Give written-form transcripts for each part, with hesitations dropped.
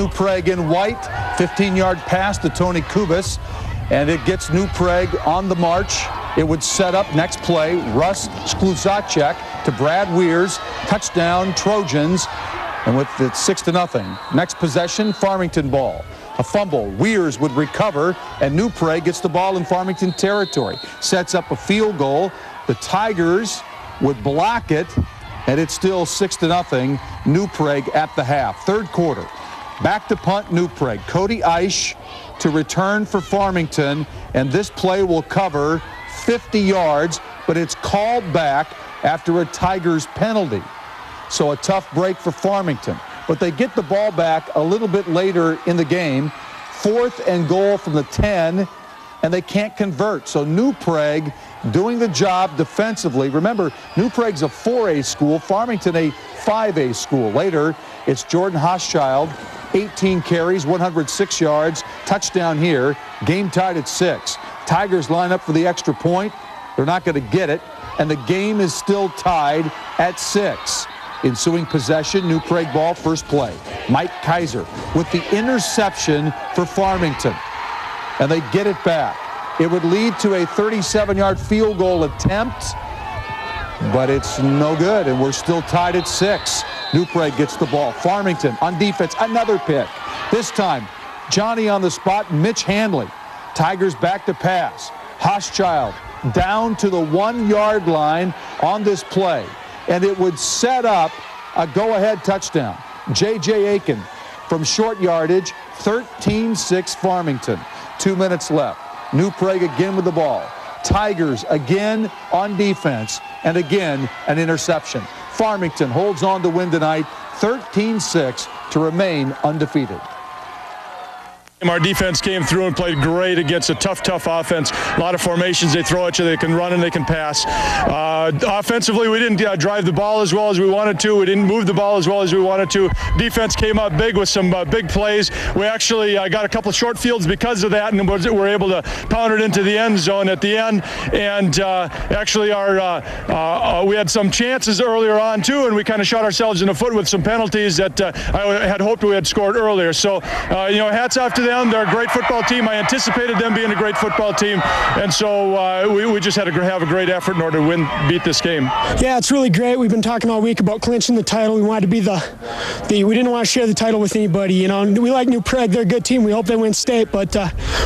New Prague in white, 15-yard pass to Tony Kubas, and it gets New Prague on the march. It would set up next play, Russ Skluzacek to Brad Weirs, touchdown Trojans, and with it 6-0. Next possession, Farmington ball. A fumble, Weirs would recover, and New Prague gets the ball in Farmington territory. Sets up a field goal. The Tigers would block it, and it's still 6-0. New Prague at the half. Third quarter, back to punt New Prague. Cody Eisch to return for Farmington, and this play will cover 50 yards, but it's called back after a Tigers penalty. So a tough break for Farmington. But they get the ball back a little bit later in the game. 4th and goal from the 10, and they can't convert. So New Prague doing the job defensively. Remember, New Prague's a 4A school, Farmington a 5A school. Later, it's Jordan Hochschild, 18 carries, 106 yards, touchdown here. Game tied at 6. Tigers line up for the extra point. They're not going to get it, and the game is still tied at 6. Ensuing possession, New Prague ball, first play. Mike Kaiser with the interception for Farmington, and they get it back. It would lead to a 37-yard field goal attempt, but it's no good, and we're still tied at 6. New Prague gets the ball. Farmington on defense, another pick. This time, Johnny on the spot, Mitch Hanley. Tigers back to pass. Hochschild down to the 1-yard line on this play, and it would set up a go-ahead touchdown. J.J. Aiken from short yardage, 13-6 Farmington. 2 minutes left. New Prague again with the ball. Tigers again on defense, and again an interception. Farmington holds on to win tonight, 13-6 to remain undefeated. Our defense came through and played great against a tough offense. A lot of formations they throw at you. They can run and they can pass. Offensively, we didn't drive the ball as well as we wanted to. We didn't move the ball as well as we wanted to. Defense came up big with some big plays. We actually got a couple of short fields because of that, and we're able to pound it into the end zone at the end. And actually, we had some chances earlier on too, and we kind of shot ourselves in the foot with some penalties that I had hoped we had scored earlier. So, hats off to them. They're a great football team. I anticipated them being a great football team, and so we just had to have a great effort in order to beat this game. Yeah, it's really great. We've been talking all week about clinching the title. We wanted to be we didn't want to share the title with anybody. We like New Prague. They're a good team. We hope they win state, but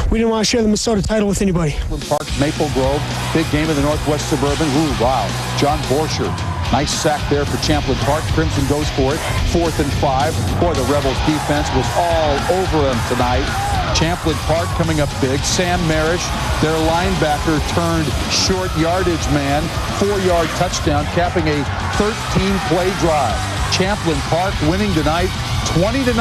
we didn't want to share the Minnesota title with anybody. Park, Maple Grove, big game in the Northwest Suburban. Ooh, wow. John Borscher. Nice sack there for Champlin Park. Crimson goes for it. 4th and 5. Boy, the Rebels defense was all over them tonight. Champlin Park coming up big. Sam Marish, their linebacker turned short yardage man. 4-yard touchdown, capping a 13-play drive. Champlin Park winning tonight 20-0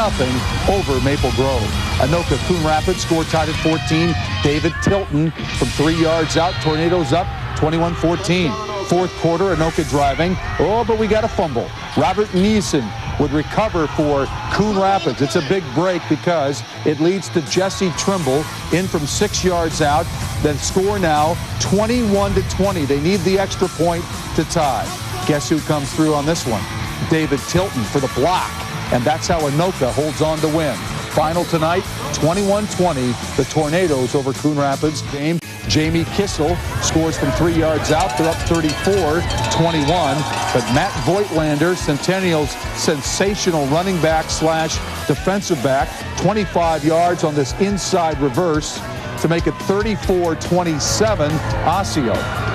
over Maple Grove. Anoka Coon Rapids score tied at 14. David Tilton from 3 yards out. Tornadoes up 21-14. Fourth quarter, Anoka driving. Oh, but we got a fumble. Robert Neeson would recover for Coon Rapids. It's a big break because it leads to Jesse Trimble in from 6 yards out. Then score now 21-20. They need the extra point to tie. Guess who comes through on this one? David Tilton for the block. And that's how Anoka holds on to win. Final tonight, 21-20, the Tornadoes over Coon Rapids. Game, Jamie Kissel scores from 3 yards out. They're up 34-21. But Matt Voigtlander, Centennial's sensational running back / defensive back, 25 yards on this inside reverse to make it 34-27, Osseo.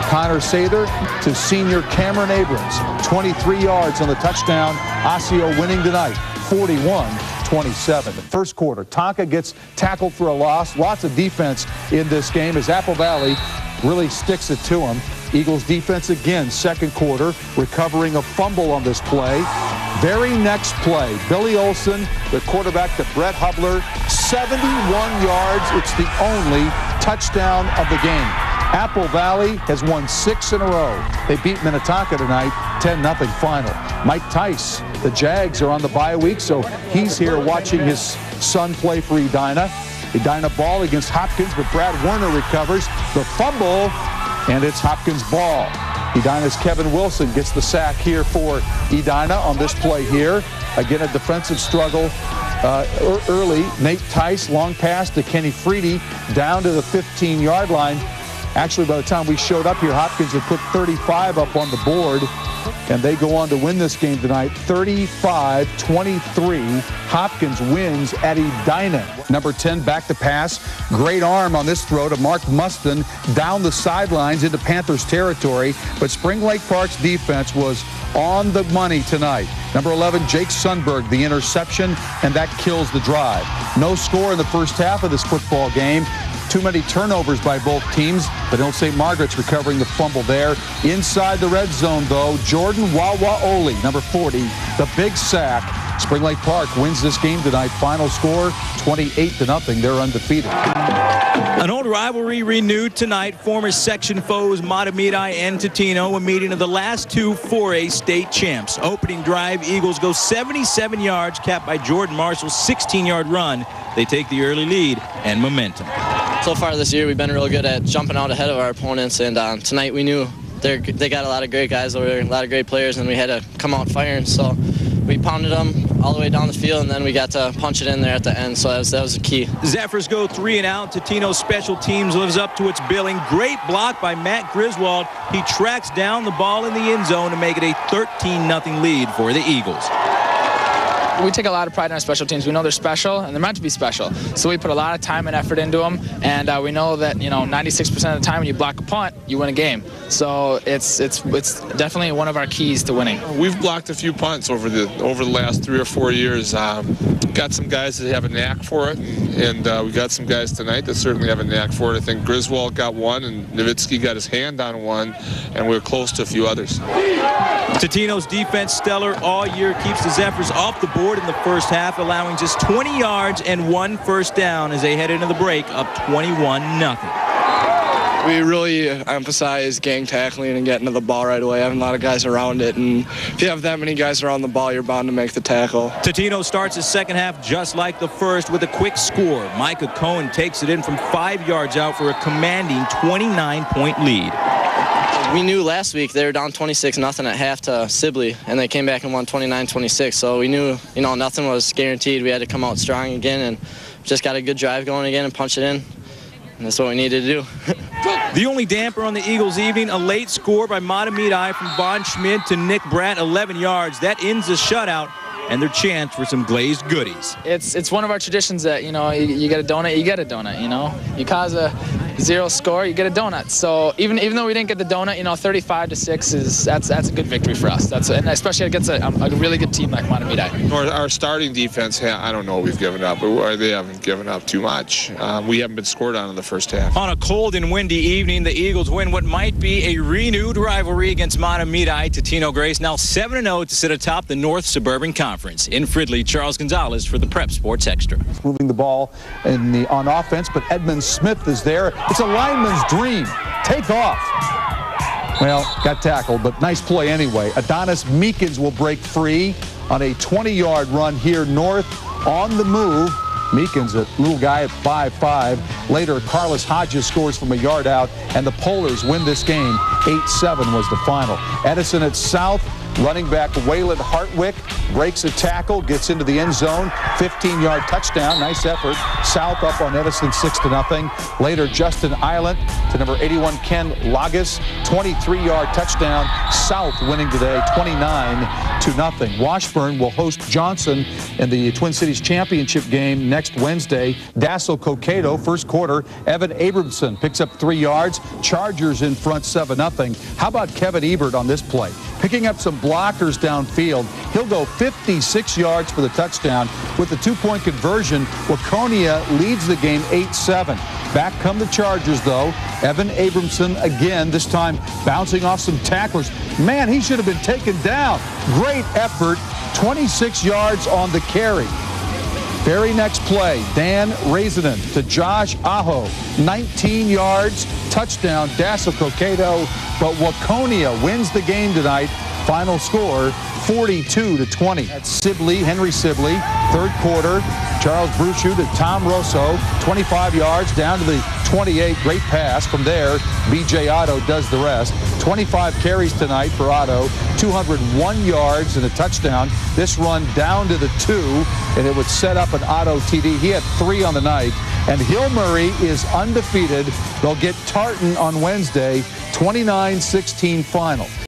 Connor Sather to senior Cameron Abrams, 23 yards on the touchdown. Osseo winning tonight, 41-27. First quarter, Tonka gets tackled for a loss. Lots of defense in this game as Apple Valley really sticks it to him. Eagles defense again, second quarter, recovering a fumble on this play. Very next play, Billy Olson, the quarterback to Brett Hubler, 71 yards. It's the only touchdown of the game. Apple Valley has won 6 in a row. They beat Minnetonka tonight, 10-0 final. Mike Tice, the Jags are on the bye week, so he's here watching his son play for Edina. Edina ball against Hopkins, but Brad Werner recovers the fumble, and it's Hopkins' ball. Edina's Kevin Wilson gets the sack here for Edina on this play here. Again, a defensive struggle early. Nate Tice, long pass to Kenny Freedy, down to the 15-yard line. Actually, by the time we showed up here, Hopkins had put 35 up on the board, and they go on to win this game tonight, 35-23. Hopkins wins at Edina. Number 10 back to pass. Great arm on this throw to Mark Mustin down the sidelines into Panthers territory, but Spring Lake Park's defense was on the money tonight. Number 11, Jake Sundberg, the interception, and that kills the drive. No score in the first half of this football game. Too many turnovers by both teams. Benilde-St. Margaret's recovering the fumble there. Inside the red zone, though, Jordan Wawaoli, number 40, the big sack. Spring Lake Park wins this game tonight. Final score, 28-0. They're undefeated. An old rivalry renewed tonight. Former section foes Matamidi and Totino, a meeting of the last two 4A state champs. Opening drive, Eagles go 77 yards, capped by Jordan Marshall's 16-yard run. They take the early lead and momentum. So far this year, we've been real good at jumping out ahead of our opponents, and tonight we knew they got a lot of great guys over there, a lot of great players, and we had to come out firing. So we pounded them all the way down the field, and then we got to punch it in there at the end, so that was the key. Zephyrs go 3 and out. Totino's special teams lives up to its billing. Great block by Matt Griswold. He tracks down the ball in the end zone to make it a 13-0 lead for the Eagles. We take a lot of pride in our special teams. We know they're special, and they're meant to be special. So we put a lot of time and effort into them, and we know that 96% of the time when you block a punt, you win a game. So it's definitely one of our keys to winning. We've blocked a few punts over the last 3 or 4 years. Got some guys that have a knack for it, and we got some guys tonight that certainly have a knack for it. I think Griswold got one, and Nowitzki got his hand on one, and we're close to a few others. Totino's defense stellar all year, keeps the Zephyrs off the board in the first half, allowing just 20 yards and 1 first down as they head into the break, up 21-0. We really emphasize gang tackling and getting to the ball right away, having a lot of guys around it, and if you have that many guys around the ball, you're bound to make the tackle. Totino starts his second half just like the first with a quick score. Micah Cohen takes it in from 5 yards out for a commanding 29-point lead. We knew last week they were down 26-0 at half to Sibley, and they came back and won 29-26. So we knew, nothing was guaranteed. We had to come out strong again, and just got a good drive going again and punch it in. And that's what we needed to do. The only damper on the Eagles' evening, a late score by Matamidi from Von Schmidt to Nick Bratt, 11 yards. That ends the shutout and their chance for some glazed goodies. It's one of our traditions that, you get a donut, you get a donut, You cause a 0 score, you get a donut. So even though we didn't get the donut, 35-6 that's a good victory for us. And especially against a really good team like Matamidi. Our starting defense, I don't know what we've given up. They haven't given up too much. We haven't been scored on in the first half. On a cold and windy evening, the Eagles win what might be a renewed rivalry against Matamidi. Totino-Grace now 7-0 to sit atop the North Suburban Conference. In Fridley, Charles Gonzalez for the Prep Sports Extra. Moving the ball on offense, but Edmund Smith is there. It's a lineman's dream. Take off. Well, got tackled, but nice play anyway. Adonis Meekins will break free on a 20-yard run here north on the move. Meekins, a little guy at 5'5". Later, Carlos Hodges scores from a yard out, and the Polars win this game. 8-7 was the final. Edison at South. Running back Waylon Hartwick breaks a tackle, gets into the end zone, 15-yard touchdown. Nice effort. South up on Edison 6-0. Later, Justin Island to number 81, Ken Lagas, 23-yard touchdown. South winning today 29-0. Washburn will host Johnson in the Twin Cities Championship game next Wednesday. Dassel-Cokato, first quarter. Evan Abramson picks up 3 yards. Chargers in front 7-0. How about Kevin Ebert on this play? Picking up some blockers downfield. He'll go 56 yards for the touchdown. With the 2-point conversion, Waconia leads the game 8-7. Back come the Chargers, though. Evan Abramson again, this time bouncing off some tacklers. Man, he should have been taken down. Great effort. 26 yards on the carry. Very next play, Dan Raisinen to Josh Aho. 19 yards, touchdown, Dassel-Cokato. But Waconia wins the game tonight, Final score, 42-20. That's Sibley, Henry Sibley, third quarter. Charles Bruchu to Tom Rosso, 25 yards down to the 28. Great pass. From there, B.J. Otto does the rest. 25 carries tonight for Otto, 201 yards and a touchdown. This run down to the 2, and it would set up an Otto TD. He had 3 on the night. And Hill Murray is undefeated. They'll get Tartan on Wednesday, 29-16 final.